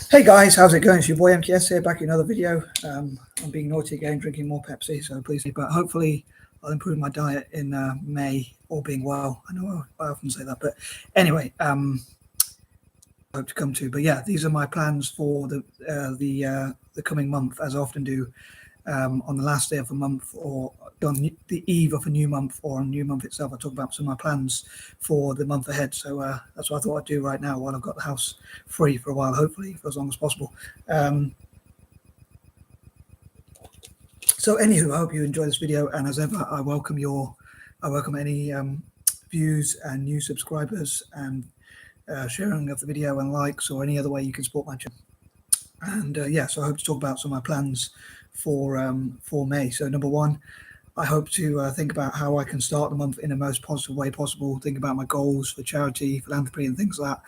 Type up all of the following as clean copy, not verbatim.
Hey guys, how's it going? It's your boy M.K.S here, back in another video. I'm being naughty again, drinking more Pepsi, so please. But hopefully, I'll improve my diet in May, all being well. I know I often say that, but anyway, I hope to come to. But yeah, these are my plans for the coming month, as I often do. On the last day of a month or on the eve of a new month or on a new month itself, I talk about some of my plans for the month ahead. So that's what I thought I'd do right now while I've got the house free for a while, hopefully for as long as possible. So anywho, I hope you enjoy this video, and as ever, I welcome any views and new subscribers and sharing of the video and likes or any other way you can support my channel. And yeah, so I hope to talk about some of my plans for May. So number one, I hope to think about how I can start the month in the most positive way possible. Think about my goals for charity, philanthropy, and things like that.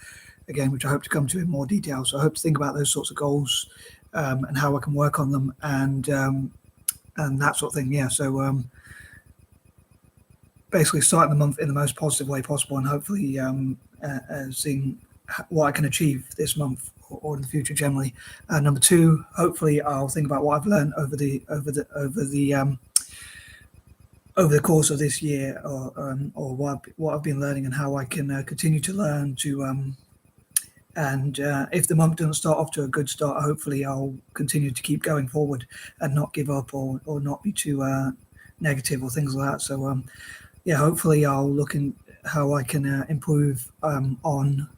Again, which I hope to come to in more detail. So I hope to think about those sorts of goals and how I can work on them and that sort of thing. Yeah. So basically, starting the month in the most positive way possible, and hopefully seeing what I can achieve this month or in the future generally. Number two, hopefully I'll think about what I've learned over the course of this year, or what I've been learning and how I can continue to learn to. And if the month doesn't start off to a good start, hopefully I'll continue to keep going forward and not give up or not be too negative or things like that. So yeah, hopefully I'll look in how I can improve on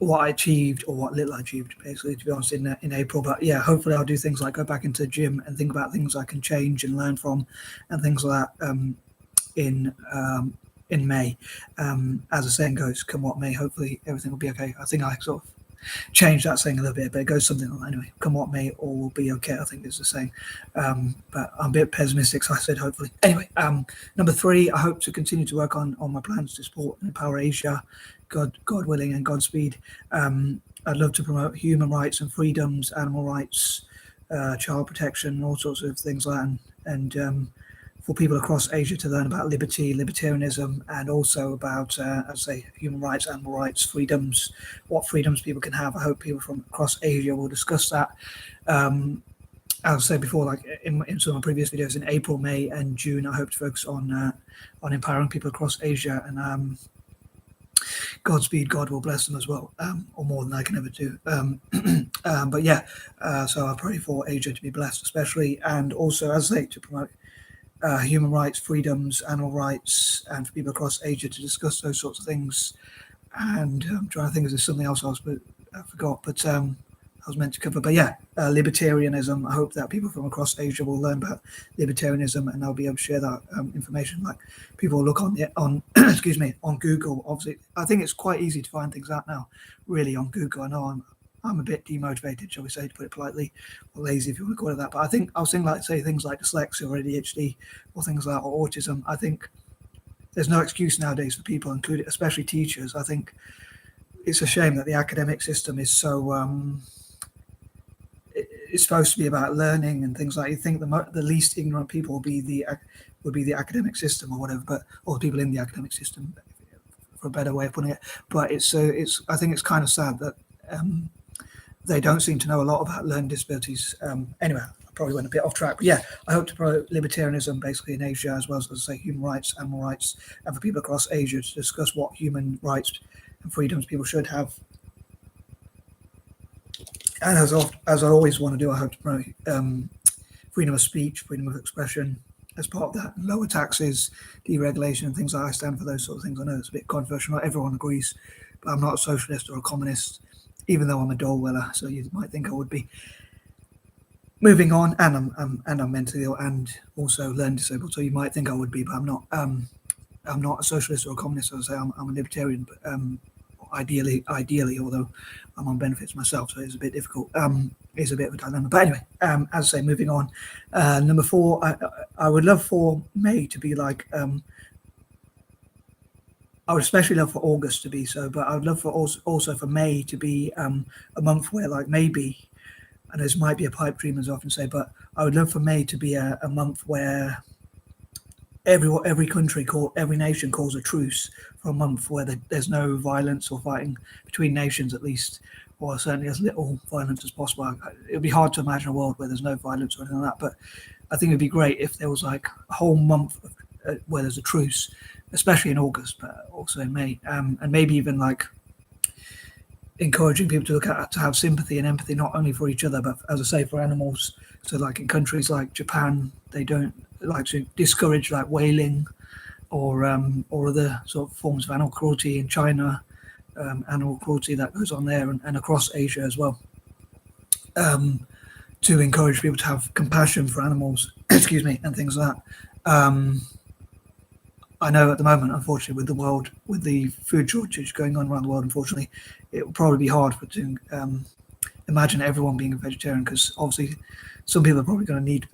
what I achieved or what little I achieved, basically, to be honest, in April. But yeah, hopefully I'll do things like go back into the gym and think about things I can change and learn from and things like that in May. As the saying goes, come what may, hopefully everything will be okay. I think I sort of changed that saying a little bit, but it goes something like that anyway. Come what may, all will be okay, I think is the saying. But I'm a bit pessimistic, so I said hopefully. Anyway, number three, I hope to continue to work on my plans to support and empower Asia, God willing, and Godspeed. I'd love to promote human rights and freedoms, animal rights, child protection, all sorts of things like that, and for people across Asia to learn about liberty, libertarianism, and also about, as I say, human rights, animal rights, freedoms, what freedoms people can have. I hope people from across Asia will discuss that. As I said before, like in some of my previous videos, in April, May, and June, I hope to focus on empowering people across Asia, and Godspeed, God will bless them as well, or more than I can ever do. But yeah, so I pray for Asia to be blessed, especially, and also, as I say, to promote human rights, freedoms, animal rights, and for people across Asia to discuss those sorts of things. And I'm trying to think if there's something else I forgot, but I was meant to cover. But yeah, libertarianism. I hope that people from across Asia will learn about libertarianism, and I'll be able to share that information. Like people look on excuse me, on Google. Obviously, I think it's quite easy to find things out now. Really, on Google. I know I'm a bit demotivated, shall we say, to put it politely, or lazy if you want to call it that. But I think I was thinking, like, say things like dyslexia or ADHD or things like that, or autism. I think there's no excuse nowadays for people, including especially teachers. I think it's a shame that the academic system is so. It's supposed to be about learning and things like. You think the least ignorant people will be the academic system or whatever, but or the people in the academic system, for a better way of putting it. But it's I think it's kind of sad that. They don't seem to know a lot about learning disabilities. Anyway, I probably went a bit off track. But yeah, I hope to promote libertarianism basically in Asia, as well as I say, human rights, animal rights, and for people across Asia to discuss what human rights and freedoms people should have. And as I always want to do, I hope to promote freedom of speech, freedom of expression. As part of that, lower taxes, deregulation, and things like that. I stand for those sort of things. I know it's a bit controversial, not everyone agrees, but I'm not a socialist or a communist, even though I'm a Dole-weller, so you might think I would be. Moving on, and I'm mentally ill and also learning disabled, so you might think I would be, but I'm not. I'm not a socialist or a communist. As I say, I'm a libertarian, but ideally, although I'm on benefits myself, so it's a bit difficult. It's a bit of a dilemma. But anyway, as I say, moving on. Number four, I would love for May to be like. I would especially love for August to be so, but I would love for also for May to be a month where, like, maybe, and this might be a pipe dream as I often say, but I would love for May to be a month where every nation calls a truce for a month where there's no violence or fighting between nations, at least, or certainly as little violence as possible. It'd be hard to imagine a world where there's no violence or anything like that, but I think it'd be great if there was like a whole month where there's a truce, especially in August, but also in May, and maybe even like encouraging people to have sympathy and empathy, not only for each other, but as I say, for animals. So like in countries like Japan, they don't like to discourage like whaling or other sort of forms of animal cruelty. In China, animal cruelty that goes on there, and across Asia as well, to encourage people to have compassion for animals, excuse me, and things like that. I know at the moment, unfortunately, with the food shortage going on around the world, unfortunately, it will probably be hard to imagine everyone being a vegetarian, because obviously some people are probably going to need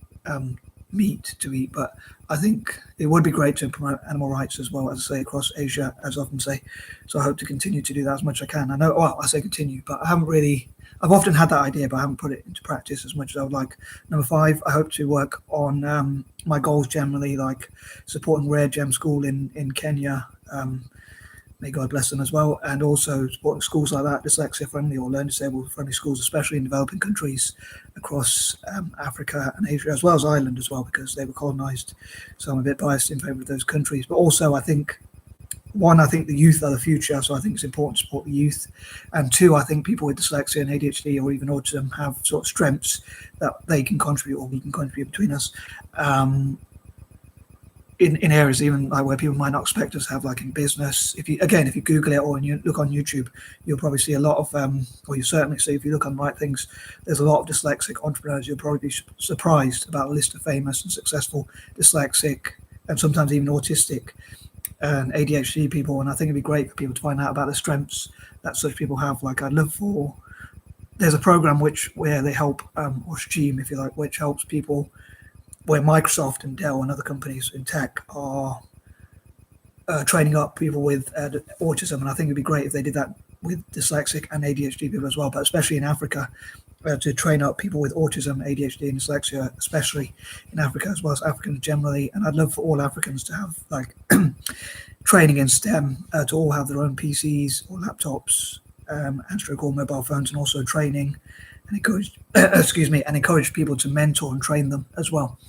meat to eat. But I think it would be great to promote animal rights as well, as I say, across Asia, as I often say. So I hope to continue to do that as much as I can. I know, well, I say continue, but I've often had that idea, but I haven't put it into practice as much as I would like. Number 5, I hope to work on my goals generally, like supporting Rare Gem School in Kenya. May God bless them as well, and also supporting schools like that, dyslexia friendly or learning disabled friendly schools, especially in developing countries across Africa and Asia, as well as Ireland as well, because they were colonized. So I'm a bit biased in favor of those countries. But also, I think the youth are the future, so I think it's important to support the youth. And 2, I think people with dyslexia and ADHD or even autism have sort of strengths that they can contribute, or we can contribute between us. In areas even like where people might not expect us to have, like in business. If you Google it or you look on YouTube, you'll probably see a lot of, or you certainly see, if you look on the right things, there's a lot of dyslexic entrepreneurs. You'll probably be surprised about a list of famous and successful dyslexic and sometimes even autistic and ADHD people. And I think it'd be great for people to find out about the strengths that such people have. Like there's a program where they help, or S.T.E.M, if you like, which helps people, where Microsoft and Dell and other companies in tech are training up people with autism. And I think it'd be great if they did that with dyslexic and ADHD people as well, but especially in Africa, to train up people with autism, ADHD, and dyslexia, especially in Africa, as well as Africans generally. And I'd love for all Africans to have like training in S.T.E.M, to all have their own PCs or laptops, and stroke all mobile phones, and also training and encourage people to mentor and train them as well.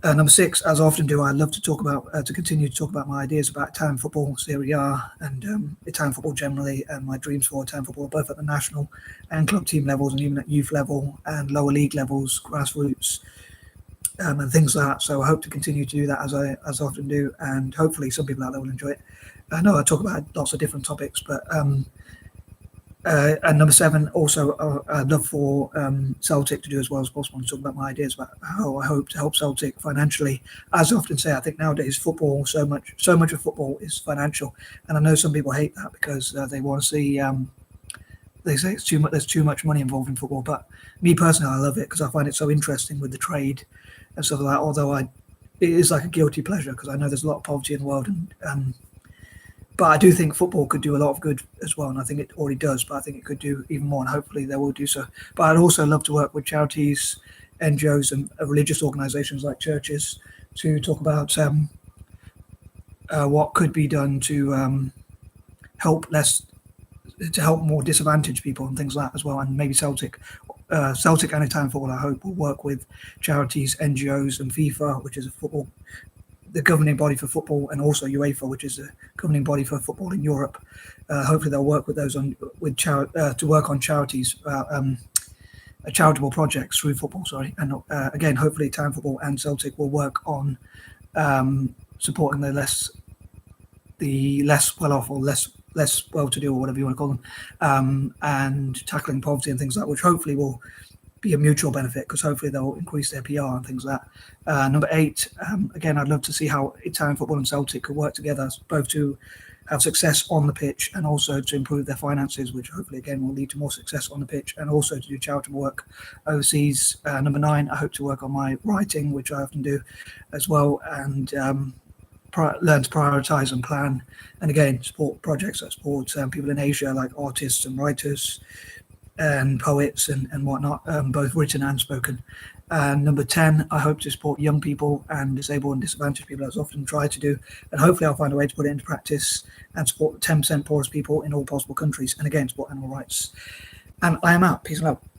Number 6, as I often do, I love to talk about, to continue to talk about my ideas about Italian football, Serie A, and Italian football generally, and my dreams for Italian football, both at the national and club team levels, and even at youth level and lower league levels, grassroots, and things like that. So I hope to continue to do that as I often do, and hopefully some people out there will enjoy it. I know I talk about lots of different topics, but and number 7, also, I'd love for Celtic to do as well as possible, and talk about my ideas about how I hope to help Celtic financially. As I often say, I think nowadays football, so much of football is financial, and I know some people hate that because they want to see. They say it's too much. There's too much money involved in football, but me personally, I love it because I find it so interesting with the trade and stuff like that. Although it is like a guilty pleasure because I know there's a lot of poverty in the world, and but I do think football could do a lot of good as well, and I think it already does, but I think it could do even more, and hopefully they will do so. But I'd also love to work with charities, N.G.O.s, and religious organisations like churches to talk about what could be done to help more disadvantaged people and things like that as well. And maybe Celtic and Italian football, I hope, will work with charities, N.G.O.s, and FIFA, which is the governing body for football, and also UEFA, which is the governing body for football in Europe. Hopefully they'll work with those to work on charities, charitable projects through football. And again, hopefully Italian football and Celtic will work on supporting the less well off, or less well-to-do, or whatever you want to call them, and tackling poverty and things like that, which hopefully will be a mutual benefit, because hopefully they'll increase their PR and things like that. Number 8, again, I'd love to see how Italian football and Celtic could work together, both to have success on the pitch and also to improve their finances, which hopefully again will lead to more success on the pitch, and also to do charitable work overseas. Number 9, I hope to work on my writing, which I often do as well, and learn to prioritize and plan, and again support projects that support people in Asia, like artists and writers and poets and whatnot, both written and spoken. And number 10, I hope to support young people and disabled and disadvantaged people, as often tried to do. And hopefully I'll find a way to put it into practice and support the 10% poorest people in all possible countries, and again, support animal rights. And I am out. Peace and love.